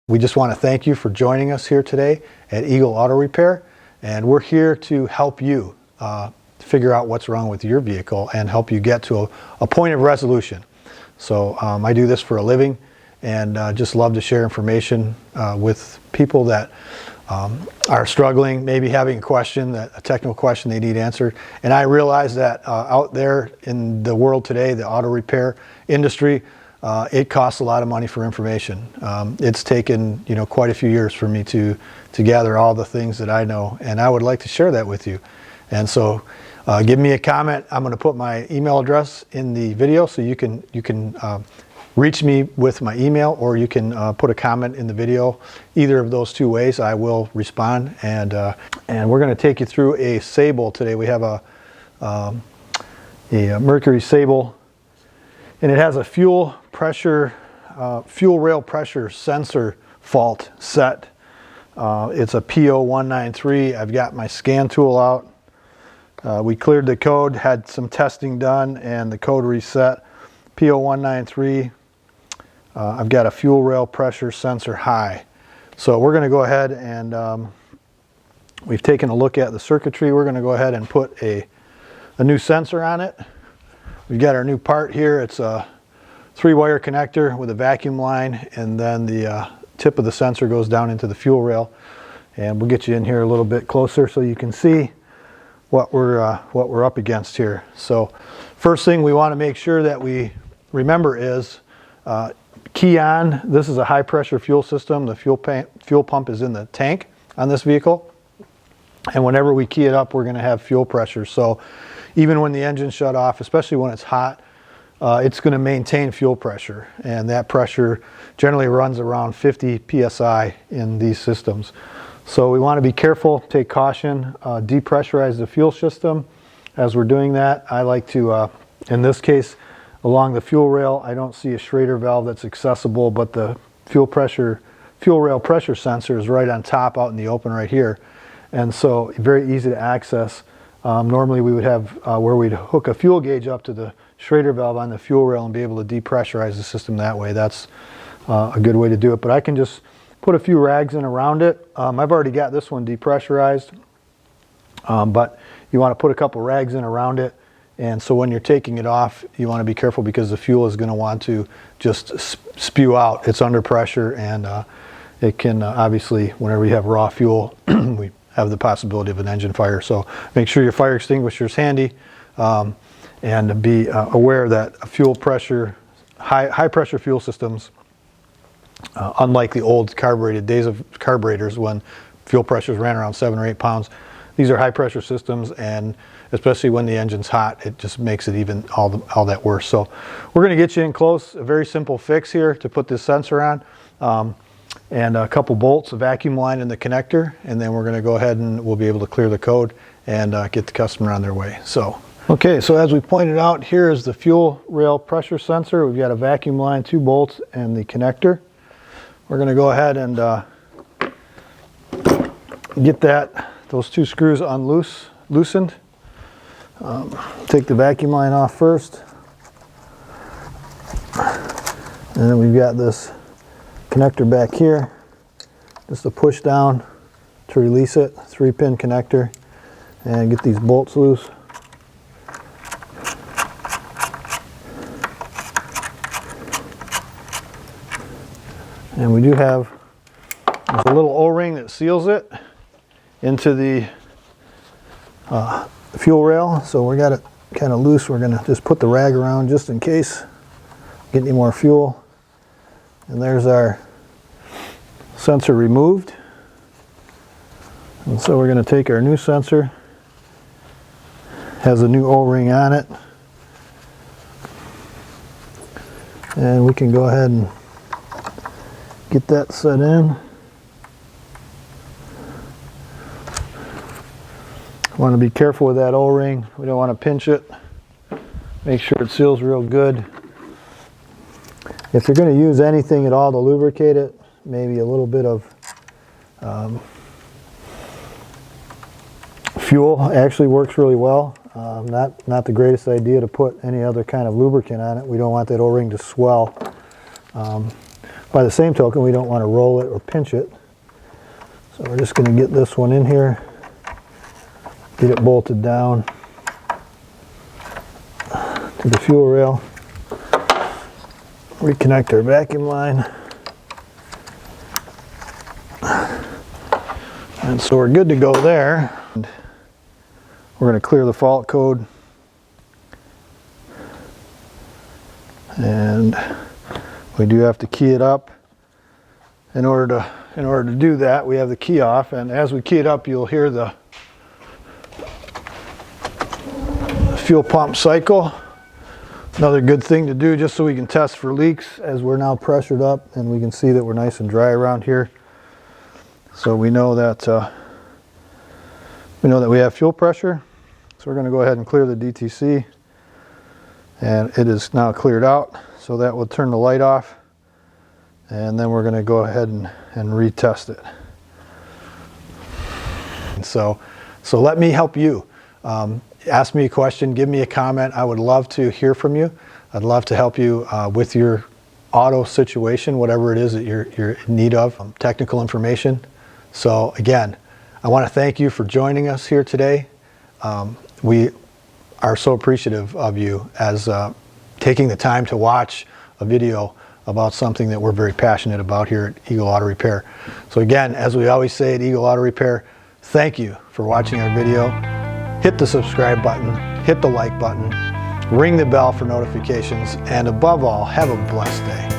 We just want to thank you for joining us here today at Eagle Auto Repair, and we're here to help you figure out what's wrong with your vehicle and help you get to a point of resolution. So I do this for a living, and just love to share information with people that are struggling, maybe having a question, a technical question they need answered. And I realize that out there in the world today, the auto repair industry, it costs a lot of money for information. It's taken quite a few years for me to gather all the things that I know, and I would like to share that with you. And so give me a comment. I'm going to put my email address in the video, so you can reach me with my email, or you can put a comment in the video. Either of those two ways, I will respond. And we're going to take you through a Sable today. We have a Mercury Sable, and it has a fuel rail pressure sensor fault set. It's a P0193. I've got my scan tool out. We cleared the code, had some testing done, and the code reset. P0193. I've got a fuel rail pressure sensor high. So we're going to go ahead and we've taken a look at the circuitry. We're going to go ahead and put a new sensor on it. We've got our new part here. It's a 3-wire connector with a vacuum line, and then the tip of the sensor goes down into the fuel rail. And we'll get you in here a little bit closer so you can see what we're up against here. So first thing we want to make sure that we remember is key on. This is a high pressure fuel system. The fuel pump is in the tank on this vehicle, and whenever we key it up, we're going to have fuel pressure. So even when the engine's shut off, especially when it's hot, it's going to maintain fuel pressure, and that pressure generally runs around 50 psi in these systems. So we want to be careful, take caution, depressurize the fuel system. As we're doing that, I like to, in this case, along the fuel rail, I don't see a Schrader valve that's accessible, but the fuel rail pressure sensor is right on top out in the open right here. And so very easy to access. Normally we would have where we'd hook a fuel gauge up to the Schrader valve on the fuel rail and be able to depressurize the system that way. That's a good way to do it. But I can just put a few rags in around it. I've already got this one depressurized, but you want to put a couple rags in around it. And so when you're taking it off, you want to be careful, because the fuel is going to want to just spew out. It's under pressure, and it can obviously, whenever you have raw fuel, we have the possibility of an engine fire. So make sure your fire extinguisher is handy, and be aware that high pressure fuel systems, unlike the old days of carburetors when fuel pressures ran around 7 or 8 pounds, these are high pressure systems, and especially when the engine's hot, it just makes it even all that worse. So we're going to get you in close. A very simple fix here to put this sensor on, and a couple bolts, a vacuum line in the connector, and then we're going to go ahead and we'll be able to clear the code and get the customer on their way. So okay, so as we pointed out, here is the fuel rail pressure sensor. We've got a vacuum line, 2 bolts, and the connector. We're going to go ahead and get those 2 screws loosened. Take the vacuum line off first, and then we've got this connector back here, just a push down to release it, 3-pin connector, and get these bolts loose. And we do have a little O-ring that seals it into the fuel rail, so we got it kind of loose. We're going to just put the rag around just in case get any more fuel. And there's our sensor removed. And so we're going to take our new sensor, has a new O-ring on it, and we can go ahead and get that set in. Want to be careful with that O-ring. We don't want to pinch it. Make sure it seals real good. If you're going to use anything at all to lubricate it, maybe a little bit of fuel actually works really well. Not the greatest idea to put any other kind of lubricant on it. We don't want that O-ring to swell. But By the same token, we don't want to roll it or pinch it. So we're just going to get this one in here, get it bolted down to the fuel rail, reconnect our vacuum line. And so we're good to go there. And we're going to clear the fault code. And we do have to key it up. In order to do that, we have the key off, and as we key it up, you'll hear the fuel pump cycle. Another good thing to do just so we can test for leaks, as we're now pressured up and we can see that we're nice and dry around here. So we know that we have fuel pressure. So we're going to go ahead and clear the DTC, and it is now cleared out. So that will turn the light off, and then we're going to go ahead and retest it. And so let me help you. Ask me a question, give me a comment. I would love to hear from you. I'd love to help you with your auto situation, whatever it is that you're in need of, technical information. So again, I want to thank you for joining us here today. We are so appreciative of you as taking the time to watch a video about something that we're very passionate about here at Eagle Auto Repair. So again, as we always say at Eagle Auto Repair, thank you for watching our video. Hit the subscribe button, hit the like button, ring the bell for notifications, and above all, have a blessed day.